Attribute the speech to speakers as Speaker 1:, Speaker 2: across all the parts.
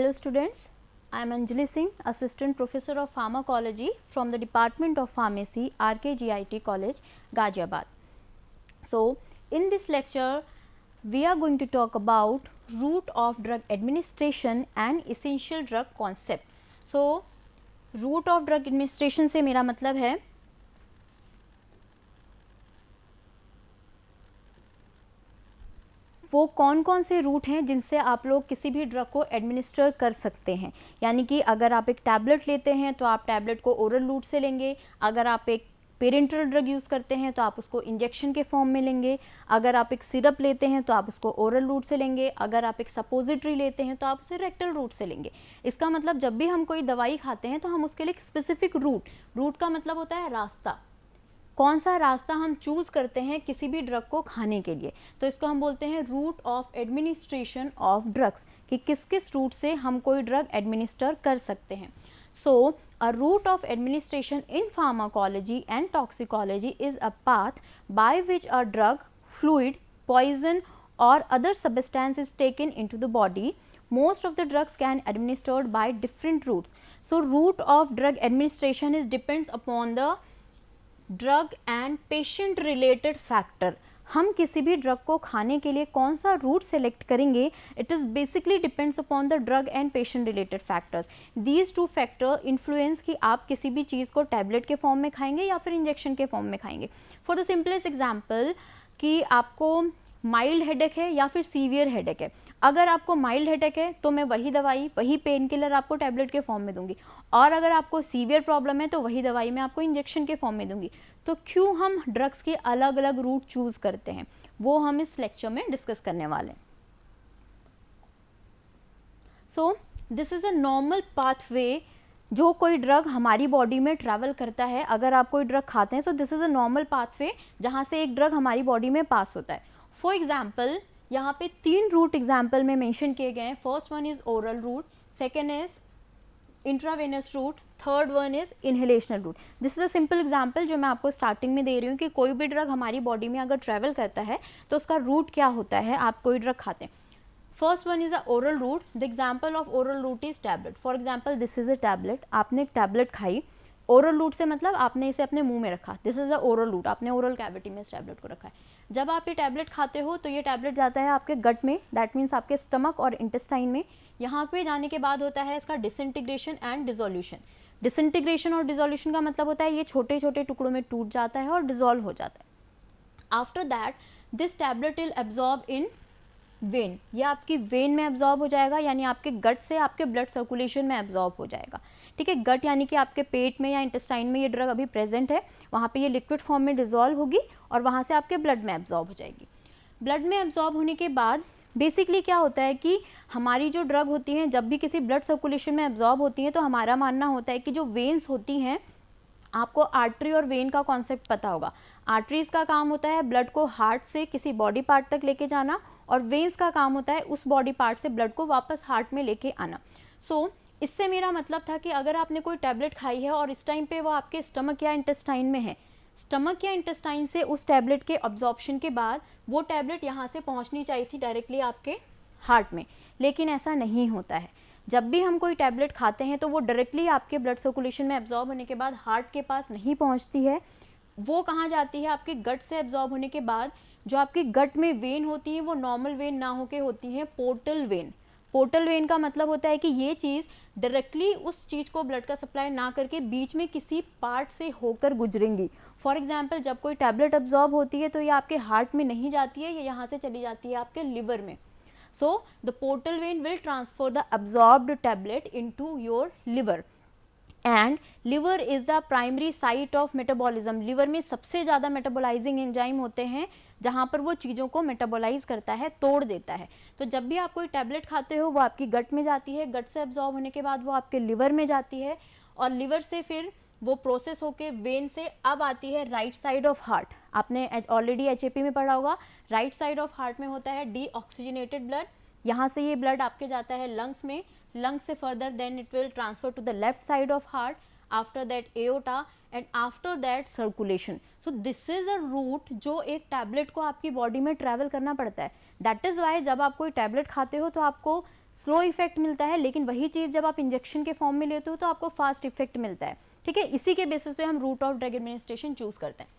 Speaker 1: Hello students, I am Anjali Singh, Assistant Professor of Pharmacology from the Department of Pharmacy, RKGIT College, Ghaziabad. So, in this lecture, we are going to talk about route of drug administration and essential drug concept. So, route of drug administration से मेरा मतलब है वो कौन कौन से root हैं जिनसे आप लोग किसी भी ड्रग को एडमिनिस्टर कर सकते हैं। यानी कि अगर आप एक टैबलेट लेते हैं तो आप टैबलेट को ओरल रूट से लेंगे, अगर आप एक पेरेंटल ड्रग यूज़ करते हैं तो आप उसको इंजेक्शन के फॉर्म में लेंगे, अगर आप एक सिरप लेते हैं तो आप उसको ओरल रूट से लेंगे, अगर आप एक सपोजिटरी लेते हैं तो आप उसे रेक्टल रूट से लेंगे। इसका मतलब जब भी हम कोई दवाई खाते हैं तो हम उसके लिए एक स्पेसिफिक रूट का मतलब होता है रास्ता, कौन सा रास्ता हम चूज़ करते हैं किसी भी ड्रग को खाने के लिए, तो इसको हम बोलते हैं route of administration of drugs, कि किस किस रूट से हम कोई ड्रग एडमिनिस्टर कर सकते हैं। सो a route of administration in pharmacology and toxicology is a path by which a drug, fluid, poison or other substance is taken into the body. Most of the drugs can administered by different routes. So route of drug administration is depends upon the drug and patient related factor. हम किसी भी drug को खाने के लिए कौन सा root select करेंगे, it is basically depends upon the drug and patient related factors. These two factor influence कि आप किसी भी चीज़ को टैबलेट के फॉर्म में खाएंगे या फिर इंजेक्शन के फॉर्म में खाएंगे। फॉर द सिंपलेस्ट एग्जाम्पल कि आपको माइल्ड हेडेक है या फिर सीवियर हेडेक है। अगर आपको माइल्ड हेडेक है तो मैं वही दवाई, वही पेन किलर आपको टैबलेट के फॉर्म में दूंगी, और अगर आपको सीवियर प्रॉब्लम है तो वही दवाई मैं आपको इंजेक्शन के फॉर्म में दूंगी। तो क्यों हम ड्रग्स के अलग अलग रूट चूज करते हैं वो हम इस लेक्चर में डिस्कस करने वाले हैं। सो this is a normal pathway जो कोई ड्रग हमारी बॉडी में ट्रैवल करता है। अगर आप कोई ड्रग खाते हैं सो this is a normal pathway जहाँ से एक ड्रग हमारी बॉडी में पास होता है। फॉर एग्जाम्पल यहाँ पे 3 रूट एग्जाम्पल में मेंशन किए गए हैं। First one is oral route, second is intravenous route, third one is inhalational route. This is a simple example जो मैं आपको स्टार्टिंग में दे रही हूँ कि कोई भी ड्रग हमारी बॉडी में अगर ट्रैवल करता है तो उसका रूट क्या होता है। आप कोई ड्रग खाते हैं, first one is a oral route. The example of oral route is tablet. For example this is a tablet, आपने एक टैबलेट खाई। ओरल रूट से मतलब आपने इसे अपने मुंह में रखा, this is a oral route, आपने ओरल कैविटी में इस टैबलेट को रखा है। जब आप ये टैबलेट खाते हो तो ये टैबलेट जाता है आपके गट में, दैट मीन्स आपके स्टमक और इंटेस्टाइन में। यहाँ पे जाने के बाद होता है इसका डिसइंटीग्रेशन एंड डिसोल्यूशन। डिसइंटीग्रेशन और डिसोल्यूशन का मतलब होता है ये छोटे छोटे टुकड़ों में टूट जाता है और डिसॉल्व हो जाता है। After that this tablet will absorb in when, ये आपकी वेन में एब्जॉर्ब हो जाएगा, यानी आपके गट से आपके ब्लड सर्कुलेशन में एब्जॉर्ब हो जाएगा। ठीक है, गट यानी कि आपके पेट में या इंटेस्टाइन में ये ड्रग अभी प्रेजेंट है, वहाँ पे ये लिक्विड फॉर्म में डिसॉल्व होगी और वहाँ से आपके ब्लड में एब्जॉर्ब हो जाएगी। ब्लड में एब्जॉर्ब होने के बाद बेसिकली क्या होता है कि हमारी जो ड्रग होती हैं जब भी किसी ब्लड सर्कुलेशन में एब्जॉर्ब होती हैं तो हमारा मानना होता है कि जो वेन्स होती हैं, आपको आर्टरी और वेन का कॉन्सेप्ट पता होगा। आर्टरीज का काम होता है ब्लड को हार्ट से किसी बॉडी पार्ट तक लेके जाना, और वेन्स का काम होता है उस बॉडी पार्ट से ब्लड को वापस हार्ट में लेके आना। सो इससे मेरा मतलब था कि अगर आपने कोई टैबलेट खाई है और इस टाइम पे वो आपके स्टमक या इंटेस्टाइन में है, स्टमक या इंटेस्टाइन से उस टैबलेट के अब्जॉर्प्शन के बाद वो टैबलेट यहाँ से पहुँचनी चाहिए थी डायरेक्टली आपके हार्ट में, लेकिन ऐसा नहीं होता है। जब भी हम कोई टैबलेट खाते हैं तो वो डायरेक्टली आपके ब्लड सर्कुलेशन में एब्जॉर्ब होने के बाद हार्ट के पास नहीं पहुँचती है। वो कहाँ जाती है, आपके गट से एब्जॉर्ब होने के बाद जो आपकी गट में वेन होती है वो नॉर्मल वेन ना होके होती है पोर्टल वेन। पोर्टल वेन का मतलब होता है कि ये चीज़ डायरेक्टली उस चीज़ को ब्लड का सप्लाई ना करके बीच में किसी पार्ट से होकर गुजरेंगी। फॉर एग्जाम्पल जब कोई टैबलेट एब्जॉर्ब होती है तो ये आपके हार्ट में नहीं जाती है, ये यहाँ से चली जाती है आपके लिवर में। So the portal vein will transfer the absorbed tablet into your liver, and liver is the primary site of metabolism. Liver में सबसे ज़्यादा मेटाबोलाइजिंग एंजाइम होते हैं जहाँ पर वो चीज़ों को मेटाबोलाइज करता है, तोड़ देता है। तो जब भी आप कोई टैबलेट खाते हो वो आपकी गट में जाती है, गट से एब्जॉर्ब होने के बाद वो आपके लिवर में जाती है, और लिवर से फिर वो प्रोसेस होके वेन से अब आती है राइट साइड ऑफ हार्ट। आपने ऑलरेडी HAP में पढ़ा होगा, राइट साइड ऑफ हार्ट में होता है डीऑक्सीजनेटेड ब्लड। यहाँ से ये ब्लड आपके जाता है लंग्स में, लंग्स से further then it will transfer to the left side of heart, after that aorta, and after that circulation. So this is a route जो एक टैबलेट को आपकी बॉडी में ट्रैवल करना पड़ता है। दैट इज़ वाई जब आप कोई टैबलेट खाते हो तो आपको स्लो इफेक्ट मिलता है, लेकिन वही चीज़ जब आप इंजेक्शन के फॉर्म में लेते हो तो आपको फास्ट इफेक्ट मिलता है, ठीक है। इसी के बेसिस पे हम route of drug administration choose करते हैं।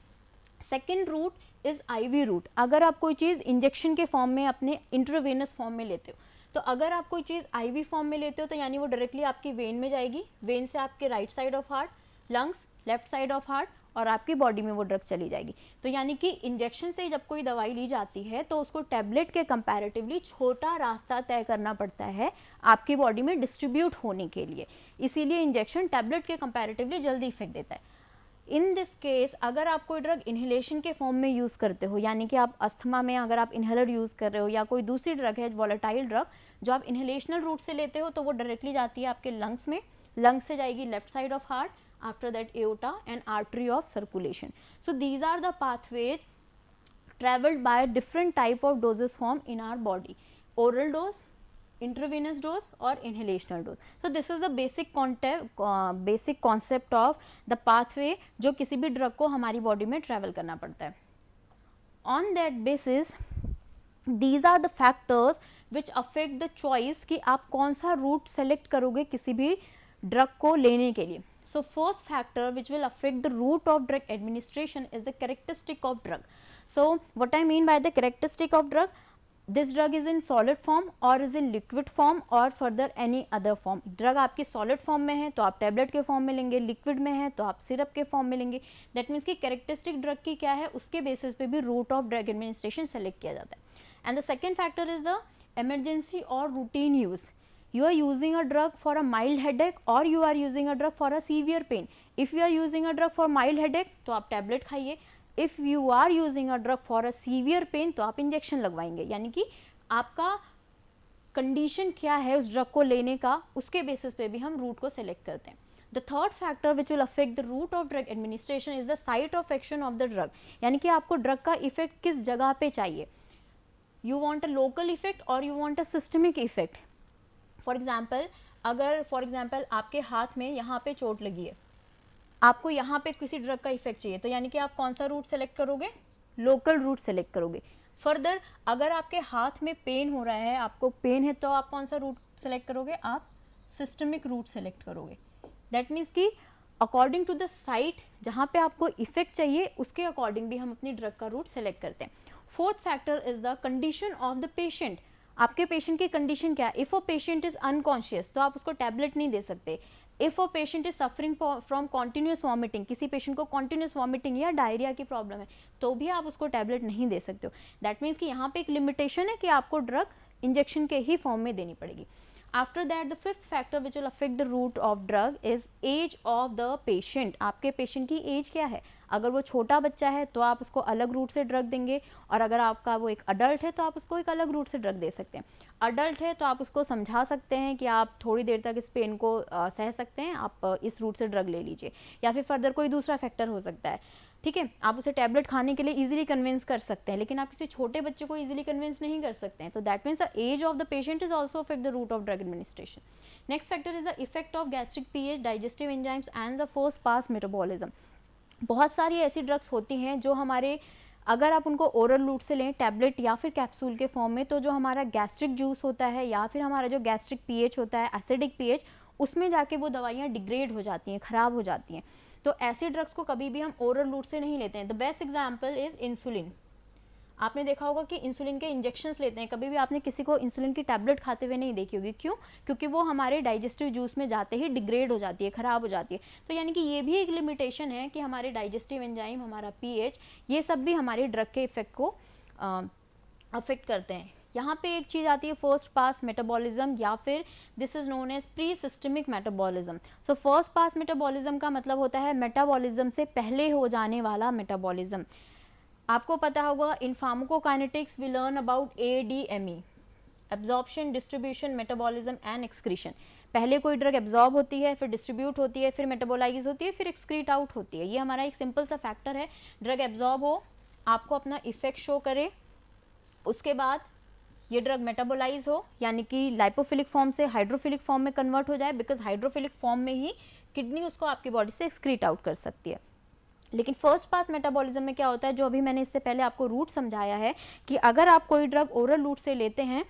Speaker 1: Second route is IV route. अगर आप कोई चीज़ इंजेक्शन के फॉर्म में अपने इंट्रावेनस फॉर्म में लेते हो, तो अगर आप कोई चीज़ आईवी फॉर्म में लेते हो तो यानी वो डायरेक्टली आपकी वेन में जाएगी, वेन से आपके right side of heart, lungs, left side of heart, और आपकी बॉडी में वो ड्रग चली जाएगी। तो यानी कि इंजेक्शन से जब कोई दवाई ली जाती है तो उसको टैबलेट के कंपैरेटिवली छोटा रास्ता तय करना पड़ता है आपकी बॉडी में डिस्ट्रीब्यूट होने के लिए, इसीलिए इंजेक्शन टैबलेट के कंपैरेटिवली जल्दी इफेक्ट देता है। इन दिस केस अगर आप कोई ड्रग इन्हेलेशन के फॉर्म में यूज़ करते हो, यानी कि आप अस्थमा में अगर आप इन्हेलर यूज़ कर रहे हो या कोई दूसरी ड्रग है वॉलेटाइल ड्रग जो आप इन्हेलेशनल रूट से लेते हो, तो वो डायरेक्टली जाती है आपके लंग्स में, लंग्स से जाएगी left side of heart, after that aorta and artery of circulation. So these are the pathways traveled by different type of doses form in our body: oral dose, intravenous dose और inhalational dose. So this is the basic concept of the pathway जो किसी भी drug को हमारी body में travel करना पड़ता है. On that basis these are the factors which affect the choice कि आप कौन सा रूट सेलेक्ट करोगे किसी भी ड्रग को लेने के लिए. So first factor which will affect the route of drug administration is the characteristic of drug. So what I mean by the characteristic of drug, this drug is in solid form or is in liquid form or further any other form. Drug आपकी solid form में है तो आप tablet के form में लेंगे, liquid में है तो आप सिरप के फॉर्म में लेंगे. दैट मीन्स कि कैरेक्टरिस्टिक ड्रग की क्या है उसके बेसिस पे भी route of drug administration select किया जाता है. And the second factor is the emergency or routine use. You are using a drug for a mild headache or you are using a drug for a severe pain. If you are using a drug for mild headache तो आप tablet खाइए. If you are using a drug for a severe pain तो आप injection लगवाएंगे. यानी कि आपका condition क्या है उस ड्रग को लेने का, उसके बेसिस पे भी हम रूट को सेलेक्ट करते हैं. The third factor which will affect the route of drug administration is the site of action of the drug. यानी कि आपको ड्रग का इफेक्ट किस जगह पे चाहिए. You want a local effect or you want a systemic effect. For example आपके हाथ में यहाँ पे चोट लगी है, आपको यहाँ पे किसी ड्रग का इफेक्ट चाहिए, तो यानी कि आप कौन सा रूट सेलेक्ट करोगे, लोकल रूट सेलेक्ट करोगे. फर्दर अगर आपके हाथ में पेन हो रहा है, आपको पेन है, तो आप कौन सा रूट सेलेक्ट करोगे, आप सिस्टमिक रूट सेलेक्ट करोगे. दैट मीन्स कि अकॉर्डिंग टू द साइट जहाँ पे आपको इफेक्ट चाहिए उसके अकॉर्डिंग भी हम अपनी ड्रग का रूट सेलेक्ट करते हैं. Fourth factor is the condition of the patient. आपके पेशेंट की कंडीशन क्या है. If a patient is unconscious तो आप उसको टैबलेट नहीं दे सकते. If a patient is suffering from continuous vomiting, किसी पेशेंट को कॉन्टिन्यूस वॉमिटिंग या डायरिया की प्रॉब्लम है, तो भी आप उसको टैबलेट नहीं दे सकते हो. दैट मीन्स कि यहाँ पे एक लिमिटेशन है कि आपको ड्रग इंजेक्शन के ही फॉर्म में देनी पड़ेगी. After that the fifth factor which will affect the route of drug is age of the patient. आपके पेशेंट की एज क्या है. अगर वो छोटा बच्चा है तो आप उसको अलग रूट से ड्रग देंगे, और अगर आपका वो एक अडल्ट है तो आप उसको एक अलग रूट से ड्रग दे सकते हैं. अडल्ट है तो आप उसको समझा सकते हैं कि आप थोड़ी देर तक इस पेन को सह सकते हैं, आप इस रूट से ड्रग ले लीजिए, या फिर फर्दर कोई दूसरा फैक्टर हो सकता है. ठीक है, आप उसे टैबलेट खाने के लिए इजीली कन्विंस कर सकते हैं, लेकिन आप किसी छोटे बच्चे को इजीली कन्विंस नहीं कर सकते हैं. तो that means the age of the patient is also affect the route of drug administration. Next factor is the effect of gastric pH, digestive enzymes and the first pass metabolism. बहुत सारी ऐसी drugs होती हैं जो हमारे, अगर आप उनको ओरल रूट से लें टैबलेट या फिर कैप्सूल के फॉर्म में, तो जो हमारा गैस्ट्रिक जूस होता है या फिर हमारा जो गैस्ट्रिक पीएच होता है, एसिडिक पीएच, उसमें जाके वो दवाइयाँ डिग्रेड हो जाती हैं, ख़राब हो जाती हैं. तो ऐसी ड्रग्स को कभी भी हम ओरल रूट से नहीं लेते हैं. The best example is insulin. आपने देखा होगा कि इंसुलिन के इंजेक्शंस लेते हैं, कभी भी आपने किसी को इंसुलिन की टैबलेट खाते हुए नहीं देखी होगी. क्यों? क्योंकि वो हमारे डाइजेस्टिव जूस में जाते ही डिग्रेड हो जाती है, ख़राब हो जाती है. तो यानी कि ये भी एक लिमिटेशन है कि हमारे डाइजेस्टिव एंजाइम, हमारा पीएच, ये सब भी हमारे ड्रग के इफेक्ट को अफेक्ट करते हैं. यहाँ पे एक चीज़ आती है फर्स्ट पास मेटाबॉलिज्म, या फिर this is known as pre systemic metabolism. So first pass metabolism का मतलब होता है मेटाबॉलिज्म से पहले हो जाने वाला मेटाबॉलिज्म. आपको पता होगा in pharmacokinetics we learn about ADME, absorption, distribution, metabolism and excretion. पहले कोई ड्रग एब्जॉर्ब होती है, फिर डिस्ट्रीब्यूट होती है, फिर मेटाबोलाइज होती है, फिर एक्सक्रीट आउट होती है. ये हमारा एक सिंपल सा फैक्टर है. ड्रग एब्जॉर्ब हो, आपको अपना इफेक्ट शो करे, उसके बाद ये ड्रग मेटाबोलाइज हो, यानी कि लाइपोफिलिक फॉर्म से हाइड्रोफिलिक फॉर्म में कन्वर्ट हो जाए, बिकॉज हाइड्रोफिलिक फॉर्म में ही किडनी उसको आपकी बॉडी से एक्सक्रीट आउट कर सकती है. लेकिन फर्स्ट पास मेटाबॉलिज्म में क्या होता है, जो अभी मैंने इससे पहले आपको रूट समझाया है, कि अगर आप कोई ड्रग ओरल रूट से लेते हैं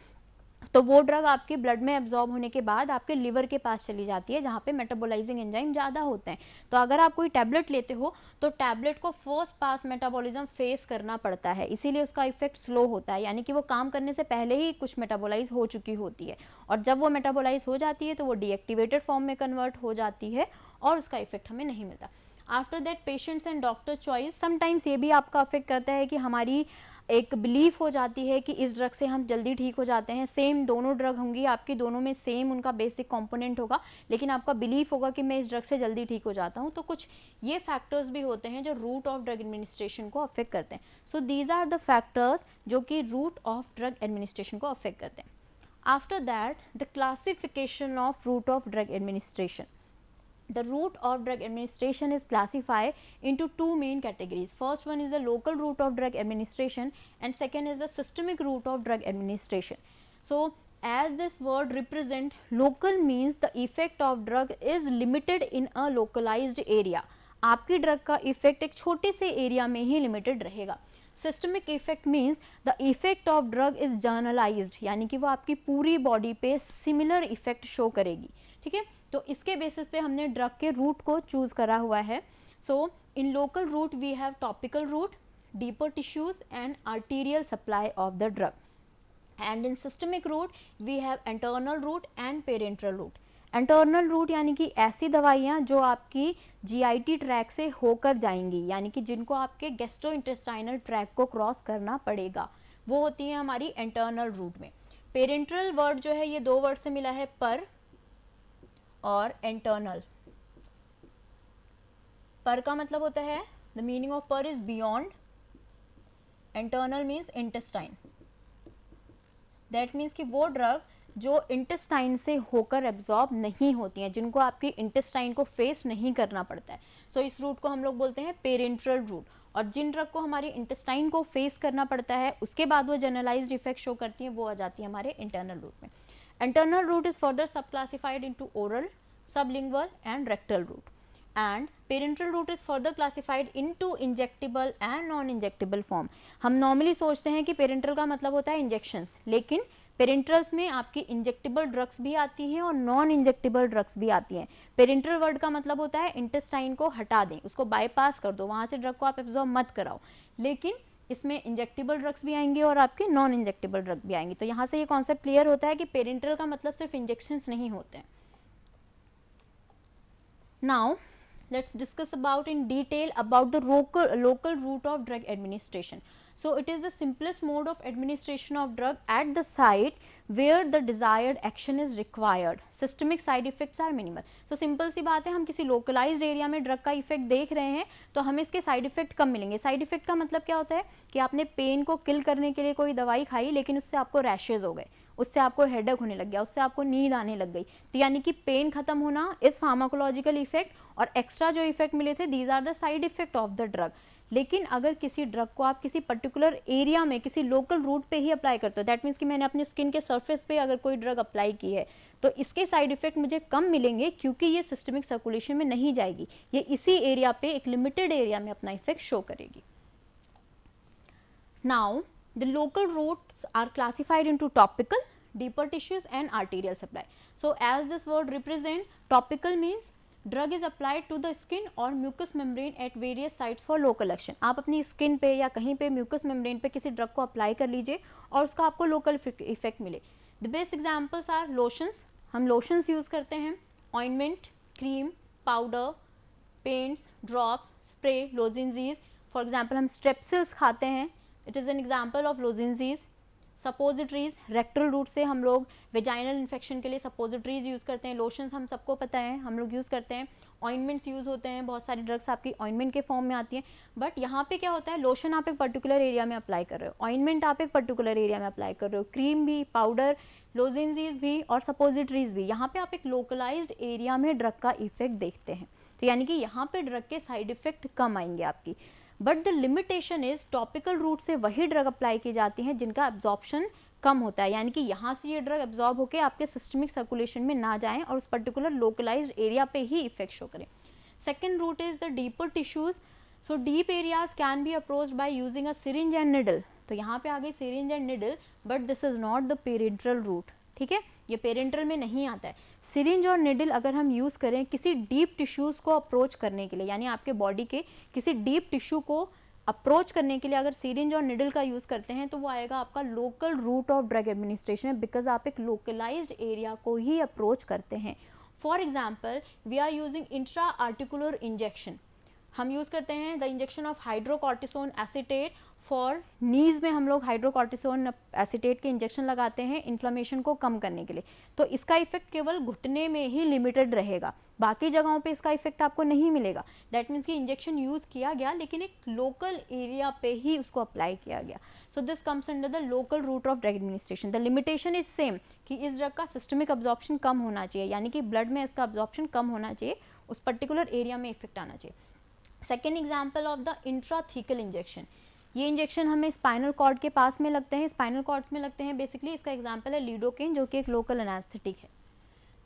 Speaker 1: तो वो ड्रग आपके ब्लड में एब्जॉर्ब होने के बाद आपके लिवर के पास चली जाती है, जहाँ पे मेटाबोलाइजिंग एंजाइम ज़्यादा होते हैं। तो अगर आप कोई टैबलेट लेते हो तो टैबलेट को फर्स्ट पास मेटाबॉलिज्म फेस करना पड़ता है, इसीलिए उसका इफेक्ट स्लो होता है, यानी कि वो काम करने से पहले ही कुछ मेटाबोलाइज हो चुकी होती है, और जब वो मेटाबोलाइज हो जाती है तो वो डीएक्टिवेटेड फॉर्म में कन्वर्ट हो जाती है और उसका इफेक्ट हमें नहीं मिलता। After that patients and doctor choice, sometimes ये भी आपका अफेक्ट करता है कि हमारी एक बिलीफ हो जाती है कि इस ड्रग से हम जल्दी ठीक हो जाते हैं। सेम दोनों ड्रग होंगी आपकी, दोनों में सेम उनका बेसिक कंपोनेंट होगा, लेकिन आपका बिलीफ होगा कि मैं इस ड्रग से जल्दी ठीक हो जाता हूँ। तो कुछ ये फैक्टर्स भी होते हैं जो रूट ऑफ ड्रग एडमिनिस्ट्रेशन को अफेक्ट करते हैं। So these are the factors जो कि रूट ऑफ ड्रग एडमिनिस्ट्रेशन को अफेक्ट करते हैं। After that the classification of route of drug administration. The route of drug administration is classified into two main categories. First one is the local route of drug administration and second is the systemic route of drug administration. So as this word represent, local means the effect of drug is limited in a localized area. आपकी drug का effect एक छोटे से area में ही limited रहेगा। Systemic effect means the effect of drug is generalised, यानी कि वो आपकी पूरी बॉडी पे सिमिलर इफेक्ट शो करेगी। ठीक है, तो इसके बेसिस पे हमने ड्रग के रूट को चूज करा हुआ है। So in local route we have topical route, deeper tissues and arterial supply of the drug, and in systemic route we have internal route and parenteral route. Internal route यानी कि ऐसी दवाइयाँ जो आपकी जीआईटी ट्रैक से होकर जाएंगी, यानी कि जिनको आपके गैस्ट्रोइंटेस्टाइनल ट्रैक को क्रॉस करना पड़ेगा, वो होती है हमारी इंटरनल रूट में। पेरेंट्रल वर्ड जो है ये दो वर्ड से मिला है, पर और इंटरनल। पर का मतलब होता है, द मीनिंग ऑफ पर is beyond, internal means intestine. That means कि वो ड्रग जो इंटेस्टाइन से होकर एब्जॉर्ब नहीं होती हैं, जिनको आपकी इंटेस्टाइन को फेस नहीं करना पड़ता है। सो इस रूट को हम लोग बोलते हैं पेरेंट्रल रूट। और जिन ड्रग को हमारी इंटेस्टाइन को फेस करना पड़ता है उसके बाद वो जनरलाइज्ड इफेक्ट शो करती हैं, वो आ जाती है हमारे इंटरनल रूट में। Internal route is further subclassified into oral, sublingual and rectal route, and parenteral route is further classified into injectable and non-injectable form. हम normally सोचते हैं कि parenteral का मतलब होता है injections, लेकिन पेरेंट्रल्स में आपकी इंजेक्टेबल ड्रग्स भी आती हैं और नॉन इंजेक्टेबल ड्रग्स भी आती हैं। पेरेंट्रल वर्ड का मतलब होता है इंटेस्टाइन को हटा दें, उसको बाईपास कर दो, वहाँ से ड्रग को आप एब्जॉर्ब मत कराओ। लेकिन इसमें इंजेक्टेबल ड्रग्स भी आएंगे और आपके नॉन इंजेक्टेबल ड्रग भी आएंगे। तो यहाँ से ये कॉन्सेप्ट क्लियर होता है कि पेरेंट्रल का मतलब सिर्फ इंजेक्शंस नहीं होते हैं। Now let's discuss about in detail about the local route of drug administration. So it is the simplest mode of administration of drug at the site where the desired action is required. Systemic side effects are minimal. So simple सी बात है, हम किसी localized area में drug का effect देख रहे हैं तो हमें इसके साइड इफेक्ट कम मिलेंगे। साइड इफेक्ट का मतलब क्या होता है कि आपने पेन को किल करने के लिए कोई दवाई खाई, लेकिन उससे आपको रैशेज हो गए, उससे आपको हेडेक होने लग गया, उससे आपको नींद आने लग गई। तो यानी कि पेन खत्म होना इस फार्माकोलॉजिकल इफेक्ट, और एक्स्ट्रा जो इफेक्ट मिले थे these are the side effect of the drug. लेकिन अगर किसी ड्रग को आप किसी पर्टिकुलर एरिया में किसी लोकल रूट पे ही अप्लाई करते हो, दैट मीन्स कि मैंने अपने स्किन के सरफेस पे अगर कोई ड्रग अप्लाई की है तो इसके साइड इफेक्ट मुझे कम मिलेंगे, क्योंकि ये सिस्टमिक सर्कुलेशन में नहीं जाएगी, ये इसी एरिया पे एक लिमिटेड एरिया में अपना इफेक्ट शो करेगी। Now the local routes are classified into topical, deeper tissues and arterial supply. So as this word represent, topical means drug is applied to the skin or mucous membrane at various sites for local action. आप अपनी skin पे या कहीं पे mucus membrane पे किसी drug को apply कर लीजिए और उसका आपको लोकल इफेक्ट मिले। The best examples are lotions, हम लोशंस यूज करते हैं, ointment, cream, powder, paints, drops, spray, lozenges. For example हम स्ट्रेप्सिल्स खाते हैं, it is an example of lozenges. Suppositories, rectal route से हम लोग वेजाइनल इन्फेक्शन के लिए सपोजिटरीज यूज़ करते हैं। लोशंस हम सबको पता है हम लोग यूज़ करते हैं। ऑइंटमेंट्स यूज़ होते हैं, बहुत सारी ड्रग्स आपकी ऑइंटमेंट के फॉर्म में आती हैं। बट यहाँ पे क्या होता है, लोशन आप एक पर्टिकुलर एरिया में अप्लाई कर रहे हो, ऑइंटमेंट आप एक पर्टिकुलर एरिया में अप्लाई कर रहे हो, क्रीम भी, पाउडर, लोजेंजीज भी और सपोजिटरीज भी, यहाँ पे आप एक लोकलाइज्ड एरिया में ड्रग का इफेक्ट देखते हैं। तो यानी कि यहाँ पे ड्रग के साइड इफेक्ट कम आएंगे आपकी। But the limitation is topical route से वही ड्रग अप्लाई की जाती हैं जिनका एब्जॉर्प्शन कम होता है, यानी कि यहाँ से ये ड्रग एब्जॉर्ब होकर आपके सिस्टमिक सर्कुलेशन में ना जाएं और उस पर्टिकुलर लोकलाइज्ड एरिया पे ही इफेक्ट शो करें। Second route is the deeper tissues. So deep areas can be approached by using a syringe and needle. तो यहाँ पे आ गई syringe and needle, but this is not the parenteral route. ठीक है, ये पेरेंटल में नहीं आता है। सिरिंज और निडल अगर हम यूज़ करें किसी डीप टिश्यूज़ को अप्रोच करने के लिए, यानी आपके बॉडी के किसी डीप टिश्यू को अप्रोच करने के लिए अगर सिरिंज और निडल का यूज़ करते हैं तो वो आएगा आपका local route of drug administration, because आप एक लोकलाइज्ड एरिया को ही अप्रोच करते हैं। For example we are using intra articular injection, हम यूज़ करते हैं the injection of hydrocortisone acetate for knees में हम लोग हाइड्रोकॉर्टिसोन एसीटेट के इंजेक्शन लगाते हैं इन्फ्लेमेशन को कम करने के लिए। तो इसका इफेक्ट केवल घुटने में ही लिमिटेड रहेगा, बाकी जगहों पे इसका इफेक्ट आपको नहीं मिलेगा। दैट मीन्स कि इंजेक्शन यूज़ किया गया लेकिन एक लोकल एरिया पे ही उसको अप्लाई किया गया। So this comes under the local route of drug administration. The limitation is same कि इस ड्रग का सिस्टमिक अब्जॉर्प्शन कम होना चाहिए, यानी कि ब्लड में इसका अब्जॉर्प्शन कम होना चाहिए, उस पर्टिकुलर एरिया में इफेक्ट आना चाहिए। Second example of the intrathecal injection, ये इंजेक्शन हमें स्पाइनल कॉर्ड के पास में लगते हैं, स्पाइनल कॉर्ड्स में लगते हैं बेसिकली। इसका एग्जाम्पल है लीडोकेन जो कि एक लोकल एनेस्थेटिक है।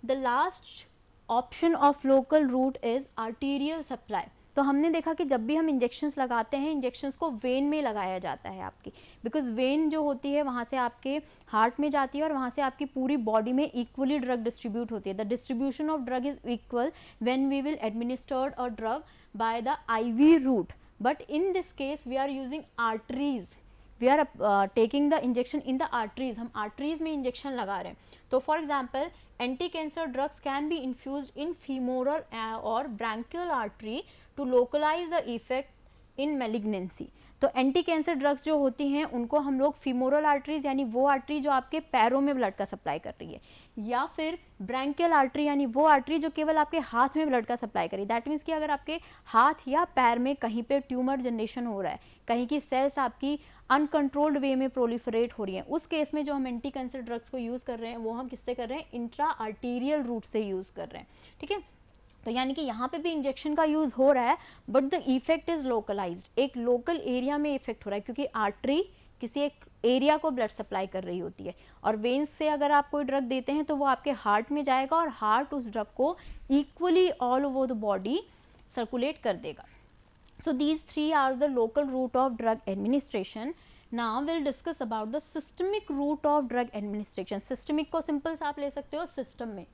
Speaker 1: The last option of local route is arterial supply. तो हमने देखा कि जब भी हम इंजेक्शंस लगाते हैं, इंजेक्शंस को वेन में लगाया जाता है आपकी, बिकॉज वेन जो होती है वहाँ से आपके हार्ट में जाती है और वहाँ से आपकी पूरी बॉडी में इक्वली ड्रग डिस्ट्रीब्यूट होती है। The distribution of drug is equal when we will administered a drug by the IV route, but in this case we are using arteries, we are taking the injection in the arteries, हम arteries में injection लगा रहे हैं। तो for example anti-cancer drugs can be infused in femoral or branchial artery to localize the effect in malignancy। तो anti cancer drugs जो होती हैं उनको हम लोग फीमोरल आर्टरीज, यानी वो आर्टरी जो आपके पैरों में ब्लड का सप्लाई कर रही है, या फिर ब्रैंकियल आर्टरी, यानी वो आर्टरी जो केवल आपके हाथ में ब्लड का सप्लाई करी। दैट मीन्स कि अगर आपके हाथ या पैर में कहीं पे ट्यूमर जनरेशन हो रहा है, कहीं की सेल्स आपकी अनकंट्रोल्ड वे में प्रोलिफरेट हो रही हैं, उस केस में जो हम एंटी कैंसर ड्रग्स को यूज़ कर रहे हैं वो हम किससे कर रहे हैं, इंट्रा आर्टीरियल रूट से यूज़ कर रहे हैं। ठीक है, तो यानी कि यहाँ पे भी इंजेक्शन का यूज़ हो रहा है but the effect is localised, एक लोकल एरिया में इफेक्ट हो रहा है, क्योंकि आर्टरी किसी एक एरिया को ब्लड सप्लाई कर रही होती है, और वेन्स से अगर आप कोई ड्रग देते हैं तो वो आपके हार्ट में जाएगा और हार्ट उस ड्रग को equally all over the body circulate कर देगा। So these three are the local route of drug administration. Now will discuss about the systemic route of drug administration. Systemic को सिंपल से आप ले सकते हो सिस्टम में,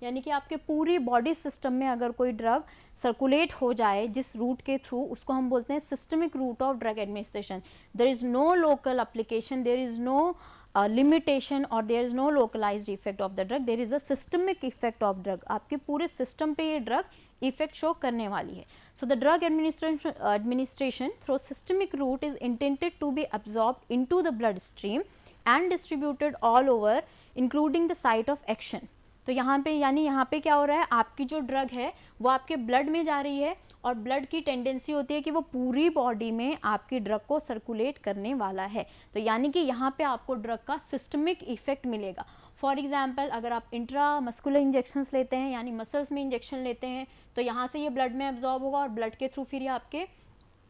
Speaker 1: यानी कि आपके पूरी बॉडी सिस्टम में अगर कोई ड्रग सर्कुलेट हो जाए जिस रूट के थ्रू, उसको हम बोलते हैं systemic route of drug administration. There is no local application, there is no limitation और there is no localised effect of the drug, there is a systemic effect of drug. आपके पूरे system पे ये drug effect show करने वाली है। So the drug administration through systemic route is intended to be absorbed into the blood stream and distributed all over including the site of action. तो यहाँ पे यानी यहाँ पे क्या हो रहा है, आपकी जो ड्रग है वो आपके ब्लड में जा रही है और ब्लड की टेंडेंसी होती है कि वो पूरी बॉडी में आपकी ड्रग को सर्कुलेट करने वाला है। तो यानी कि यहाँ पे आपको ड्रग का सिस्टमिक इफेक्ट मिलेगा। फॉर एग्जाम्पल अगर आप इंट्रा मस्कुलर इंजेक्शंस लेते हैं, यानी मसल्स में इंजेक्शन लेते हैं, तो यहाँ से ये ब्लड में एब्जॉर्ब होगा और ब्लड के थ्रू फिर ये आपके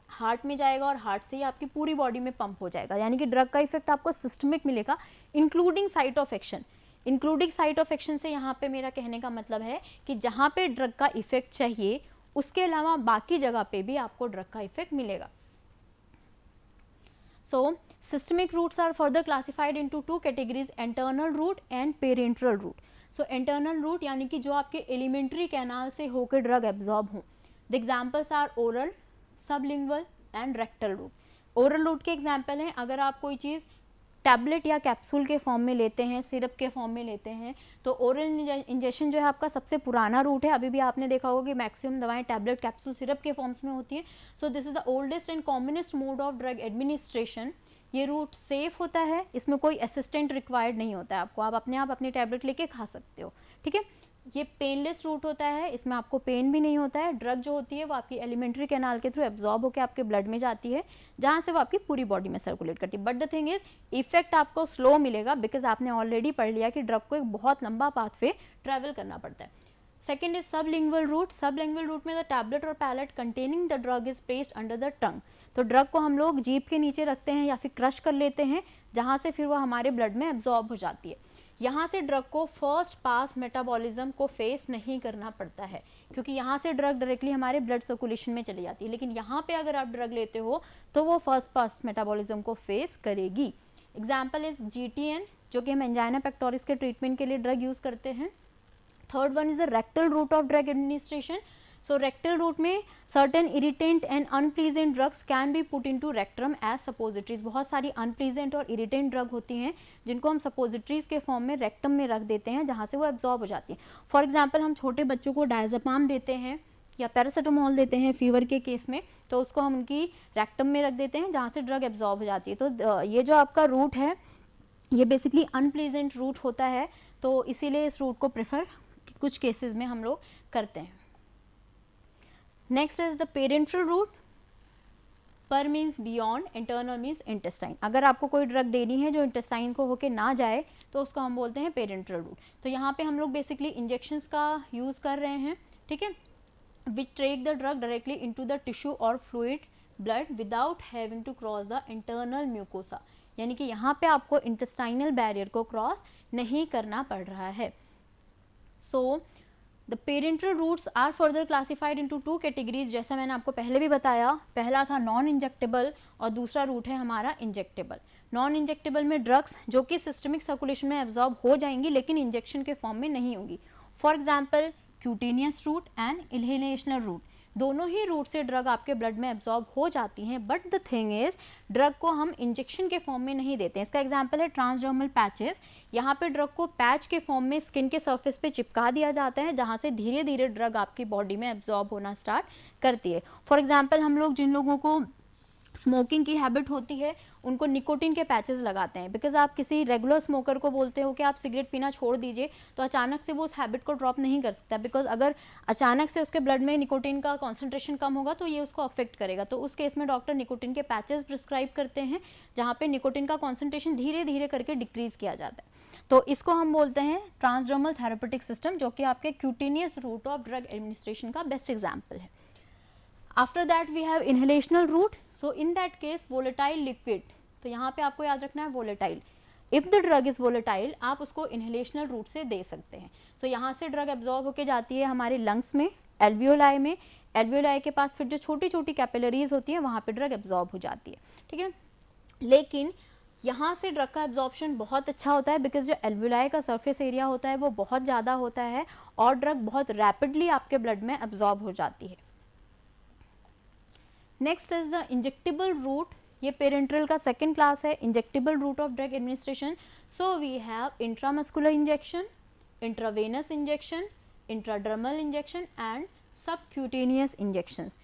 Speaker 1: हार्ट में जाएगा और हार्ट से ही आपकी पूरी बॉडी में पंप हो जाएगा। यानी कि ड्रग का इफेक्ट आपको सिस्टमिक मिलेगा including site of action. Including site of action से यहाँ पे मेरा कहने का मतलब है कि जहाँ पे ड्रग का इफेक्ट चाहिए उसके अलावा बाकी जगह पे भी आपको ड्रग का इफेक्ट मिलेगा। So systemic routes are further classified into two categories, internal route and parenteral route. So internal route यानी कि जो आपके एलिमेंट्री कैनाल से होकर ड्रग एब्जॉर्ब हो। The examples are oral, sublingual and rectal route. Oral route के example हैं अगर आप कोई चीज़ टैबलेट या कैप्सूल के फॉर्म में लेते हैं, सिरप के फॉर्म में लेते हैं, तो ओरल इंजेक्शन जो है आपका सबसे पुराना रूट है। अभी भी आपने देखा होगा कि मैक्सिमम दवाएं टैबलेट, कैप्सूल, सिरप के फॉर्म्स में होती है। सो this is the oldest and commonest mode of drug administration. ये रूट सेफ होता है, इसमें कोई असिस्टेंट रिक्वायर्ड नहीं होता है आपको, आप अपने आप अपनी टैबलेट लेके खा सकते हो। ठीक है, ये पेनलेस रूट होता है, इसमें आपको पेन भी नहीं होता है। ड्रग जो होती है वो आपकी एलिमेंट्री कैनाल के थ्रू एब्जॉर्ब होकर आपके ब्लड में जाती है, जहाँ से वो आपकी पूरी बॉडी में सर्कुलेट करती है। But the thing is effect आपको स्लो मिलेगा, बिकॉज आपने ऑलरेडी पढ़ लिया कि ड्रग को एक बहुत लंबा पाथवे ट्रैवल करना पड़ता है। Second is sublingual route. Sublingual route में द टैबलेट और pellet containing the drug is placed under the tongue. तो ड्रग को हम लोग जीभ के नीचे रखते हैं या फिर क्रश कर लेते हैं, जहाँ से फिर वो हमारे ब्लड में एब्जॉर्ब हो जाती है। यहाँ से ड्रग को फर्स्ट पास मेटाबॉलिज्म को फेस नहीं करना पड़ता है, क्योंकि यहाँ से ड्रग डायरेक्टली हमारे ब्लड सर्कुलेशन में चली जाती है। लेकिन यहाँ पे अगर आप ड्रग लेते हो तो वो फर्स्ट पास मेटाबॉलिज्म को फेस करेगी। एग्जाम्पल इज GTN जो कि हम एंजाइना पेक्टोरिस के ट्रीटमेंट के लिए ड्रग यूज़ करते हैं। Third one is the rectal route of drug administration. So rectal route में certain irritant and unpleasant drugs can be put into rectum as suppositories. बहुत सारी अनप्लीजेंट और इरिटेंट ड्रग होती हैं जिनको हम सपोजिटरीज के फॉर्म में रेक्टम में रख देते हैं, जहाँ से वो एब्जॉर्ब हो जाती हैं। फॉर एग्जाम्पल हम छोटे बच्चों को डायज़ेपाम देते हैं या पैरासीटामोल देते हैं फीवर के केस में, तो उसको हम उनकी रेक्टम में रख देते हैं जहाँ से ड्रग एब्जॉर्ब हो जाती है। तो ये जो आपका रूट है ये बेसिकली अनप्लीजेंट रूट होता है, तो इसीलिए इस रूट को प्रेफर कुछ केसेस में हम लोग करते हैं। Next is the parenteral route. Par means beyond, internal means intestine. अगर आपको कोई ड्रग देनी है जो इंटेस्टाइन को होके ना जाए तो उसको हम बोलते हैं पेरेंट्रल रूट। तो यहाँ पे हम लोग बेसिकली इंजेक्शंस का यूज़ कर रहे हैं, ठीक है, which take the drug directly into the tissue और fluid blood without having to cross the internal mucosa. यानी कि यहाँ पे आपको इंटेस्टाइनल बैरियर को क्रॉस नहीं करना पड़ रहा है। So the parenteral routes are further classified into two categories, जैसा मैंने आपको पहले भी बताया। पहला था नॉन इंजेक्टेबल और दूसरा रूट है हमारा इंजेक्टेबल। नॉन इंजेक्टेबल में ड्रग्स जो कि सिस्टमिक सर्कुलेशन में एब्जॉर्ब हो जाएंगी लेकिन इंजेक्शन के फॉर्म में नहीं होंगी। For example cutaneous route and inhalational route, दोनों ही रूट से ड्रग आपके ब्लड में एब्जॉर्ब हो जाती हैं, but the thing is drug को हम इंजेक्शन के फॉर्म में नहीं देते हैं। इसका एग्जांपल है ट्रांसडर्मल पैचेस। यहाँ पे ड्रग को पैच के फॉर्म में स्किन के सरफेस पे चिपका दिया जाता है जहाँ से धीरे धीरे ड्रग आपकी बॉडी में एब्जॉर्ब होना स्टार्ट करती है। फॉर एग्जाम्पल हम लोग जिन लोगों को स्मोकिंग की हैबिट होती है उनको निकोटिन के पैचेस लगाते हैं, बिकॉज आप किसी रेगुलर स्मोकर को बोलते हो कि आप सिगरेट पीना छोड़ दीजिए तो अचानक से वो उस हैबिट को ड्रॉप नहीं कर सकता, बिकॉज अगर अचानक से उसके ब्लड में निकोटिन का कॉन्सेंट्रेशन कम होगा तो ये उसको अफेक्ट करेगा। तो उस केस में डॉक्टर निकोटिन के पैचेस प्रिस्क्राइब करते हैं जहाँ पे निकोटिन का कॉन्सेंट्रेशन धीरे धीरे करके डिक्रीज किया जाता है। तो इसको हम बोलते हैं ट्रांसडर्मल थेरेपेटिक सिस्टम, जो कि आपके cutaneous route of drug administration का बेस्ट एग्जाम्पल है। After that we have inhalational route. So in that case volatile liquid, तो यहाँ पे आपको याद रखना है volatile. If the drug is volatile, आप उसको inhalational route से दे सकते हैं। So यहाँ से ड्रग एब्जॉर्ब होके जाती है हमारे लंग्स में, एल्वियोलाई में। एल्वियोलाई के पास फिर जो छोटी छोटी कैपिलरीज होती हैं वहाँ पे ड्रग एब्जॉर्ब हो जाती है, ठीक है। लेकिन यहाँ से ड्रग का एब्जॉर्प्शन बहुत अच्छा होता है बिकॉज जो एल्वियोलाई का सरफेस एरिया होता है वो बहुत ज़्यादा होता है और ड्रग बहुत रैपिडली आपके ब्लड में एब्जॉर्ब हो जाती है। Next is the injectable route. ये पेरेंट्रल का सेकेंड क्लास है, injectable route of drug administration. So we have intramuscular injection, intravenous injection, intradermal injection and subcutaneous injections.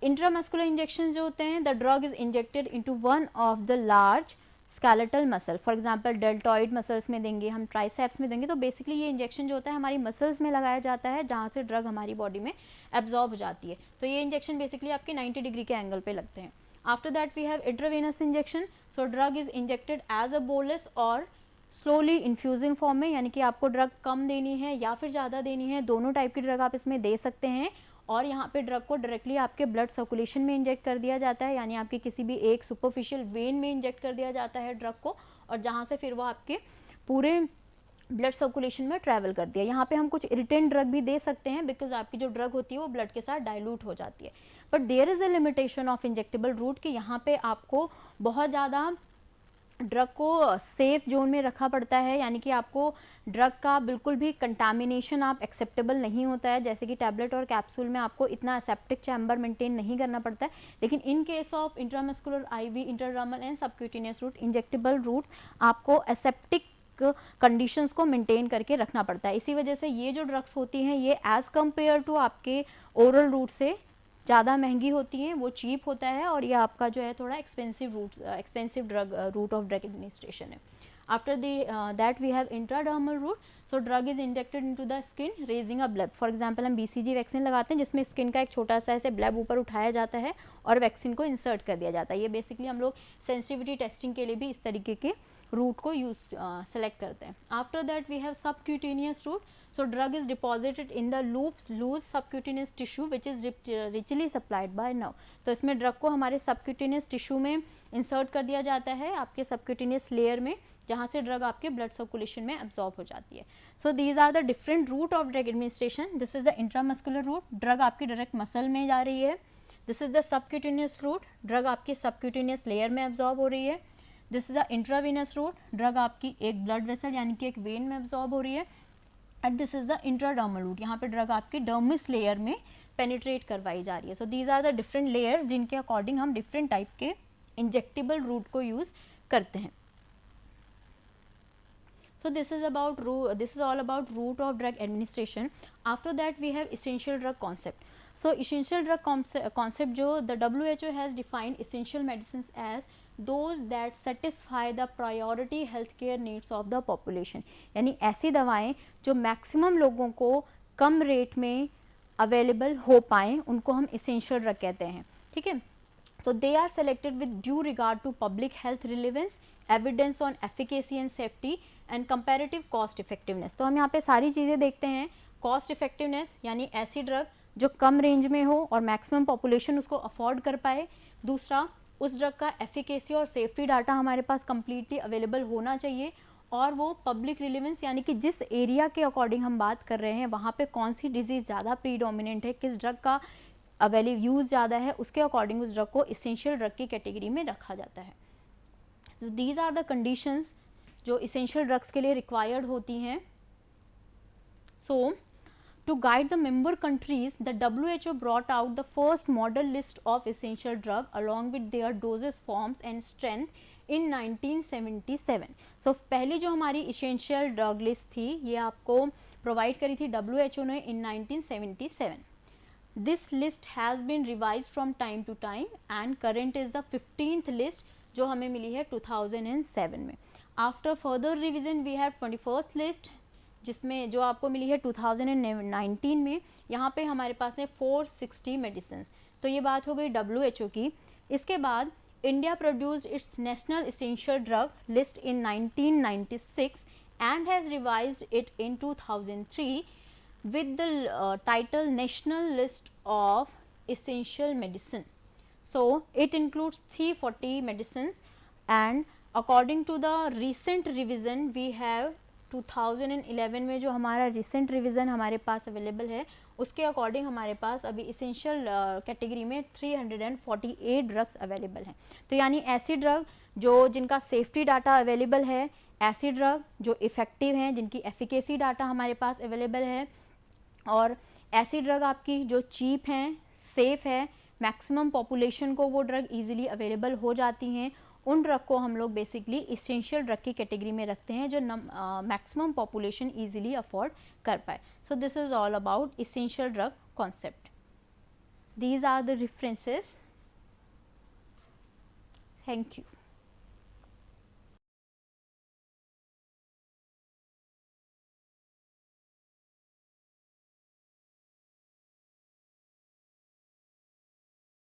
Speaker 1: Intramuscular injection जो होते हैं, the drug is injected into one of the large skeletal muscle. For example deltoid muscles में देंगे, हम triceps में देंगे। तो basically ये इंजेक्शन जो होता है हमारी मसल्स में लगाया जाता है जहाँ से ड्रग हमारी बॉडी में एब्जॉर्ब हो जाती है। तो ये इंजेक्शन बेसिकली आपके 90 डिग्री के एंगल पे लगते हैं। After that we have intravenous injection. So drug is injected as a bolus और स्लोली इन्फ्यूजिंग फॉर्म में, यानी कि आपको ड्रग कम देनी है या फिर ज़्यादा देनी है, दोनों टाइप की ड्रग आप इसमें दे सकते हैं। और यहाँ पे ड्रग को डायरेक्टली आपके ब्लड सर्कुलेशन में इंजेक्ट कर दिया जाता है, यानी आपकी किसी भी एक सुपरफिशियल वेन में इंजेक्ट कर दिया जाता है ड्रग को, और जहाँ से फिर वो आपके पूरे ब्लड सर्कुलेशन में ट्रैवल करती है। यहाँ पे हम कुछ इरिटेंट ड्रग भी दे सकते हैं बिकॉज आपकी जो ड्रग होती है वो ब्लड के साथ डाइल्यूट हो जाती है। But there is a limitation of injectable route कि यहाँ पे आपको बहुत ज़्यादा ड्रग को सेफ जोन में रखा पड़ता है, यानी कि आपको ड्रग का बिल्कुल भी कंटामिनेशन आप एक्सेप्टेबल नहीं होता है। जैसे कि टैबलेट और कैप्सूल में आपको इतना एसेप्टिक चैम्बर मेंटेन नहीं करना पड़ता है, लेकिन in case of intramuscular IV, intradermal and subcutaneous route, injectable routes आपको एसेप्टिक कंडीशंस को मेंटेन करके रखना पड़ता है। इसी वजह से ये जो ड्रग्स होती हैं ये एज़ कम्पेयर टू आपके ओरल रूट से ज़्यादा महंगी होती हैं, वो चीप होता है और ये आपका जो है थोड़ा expensive drug route of drug administration है। After that we have intradermal route. So drug is injected into the skin raising a bleb. For example हम BCG वैक्सीन लगाते हैं जिसमें स्किन का एक छोटा सा ऐसे ब्लब ऊपर उठाया जाता है और वैक्सीन को इंसर्ट कर दिया जाता है। ये बेसिकली हम लोग सेंसिटिविटी टेस्टिंग के लिए भी इस तरीके के रूट को सेलेक्ट करते हैं। After that we have subcutaneous route. So drug is deposited in the loose subcutaneous tissue which is richly supplied by nerve. तो इसमें ड्रग को हमारे सबक्यूटेनियस टिश्यू में इंसर्ट कर दिया जाता है आपके सबक्यूटेनियस लेयर में, जहाँ से ड्रग आपके ब्लड सर्कुलेशन में एब्जॉर्ब हो जाती है। So these are the different route of drug administration. This is the intramuscular route, drug आपकी डायरेक्ट मसल में जा रही है। This is the subcutaneous route, drug आपके सबक्यूटेनियस लेयर में एब्जॉर्ब हो रही है। This is the intravenous route, drug आपकी एक ब्लड वेसल यानी कि एक वेन में एब्जॉर्ब हो रही है, and this is the intradermal root, यहाँ पे ड्रग आपकी डर्मिस लेयर में पेनिट्रेट करवाई जा रही है. So these are the different layers जिनके अकॉर्डिंग हम डिफरेंट टाइप के इंजेक्टेबल रूट को यूज करते हैं. So this is all about route of drug administration. After that we have essential drug concept. So essential drug concept जो the WHO has defined essential medicines as those that satisfy the priority healthcare needs of the population. यानी ऐसी दवाएं जो maximum लोगों को कम rate में available हो पाएँ उनको हम essential drug कहते हैं. ठीक है. So they are selected with due regard to public health relevance, evidence on efficacy and safety and comparative cost effectiveness. तो हम यहाँ पे सारी चीज़ें देखते हैं. कॉस्ट इफेक्टिवनेस यानी ऐसी ड्रग जो कम रेंज में हो और मैक्सिमम पॉपुलेशन उसको अफोर्ड कर पाए. दूसरा, उस ड्रग का एफिकेसी और सेफ्टी डाटा हमारे पास कम्प्लीटली अवेलेबल होना चाहिए, और वो पब्लिक रिलेवेंस यानी कि जिस एरिया के अकॉर्डिंग हम बात कर रहे हैं वहाँ पे कौन सी डिजीज़ ज़्यादा प्रीडोमिनेंट है, किस ड्रग का अवेलेबल यूज़ ज़्यादा है, उसके अकॉर्डिंग उस ड्रग को इसेंशियल ड्रग की कैटेगरी में रखा जाता है. So these are the conditions जो इसेंशियल ड्रग्स के लिए रिक्वायर्ड होती हैं. So to guide the member countries, the WHO brought out the first model list of essential drug along with their dosage forms and strength in 1977. So पहली जो हमारी essential drug list थी ये आपको प्रोवाइड करी थी WHO ने in 1977. This list has been revised from time to time and current is the 15th list जो हमें मिली है 2007 में. After further revision we have 21st list जिसमें जो आपको मिली है 2019 में. यहाँ पे हमारे पास है 460 मेडिसिन. तो ये बात हो गई WHO की. इसके बाद India produced it's national essential drug list in 1996 and has revised it in 2003 with the title National List of Essential Medicine. So it includes 340 medicines, and according to the recent revision we have 2011 में जो हमारा recent revision हमारे पास available है उसके according हमारे पास अभी essential category में 348 drugs available हैं. तो यानी ऐसी ड्रग जो जिनका सेफ्टी डाटा अवेलेबल है, ऐसी ड्रग जो इफ़ेक्टिव हैं, जिनकी एफिकेसी डाटा हमारे पास अवेलेबल है, और ऐसी ड्रग आपकी जो चीप हैं, सेफ़ है, मैक्सिमम पॉपुलेशन को वो ड्रग इजीली अवेलेबल हो जाती हैं. उन ड्रग को हम लोग बेसिकली इसेंशियल ड्रग की कैटेगरी में रखते हैं जो मैक्सिमम पॉपुलेशन इजीली अफोर्ड कर पाए. So this is all about essential drug concept. These are the references. Thank you.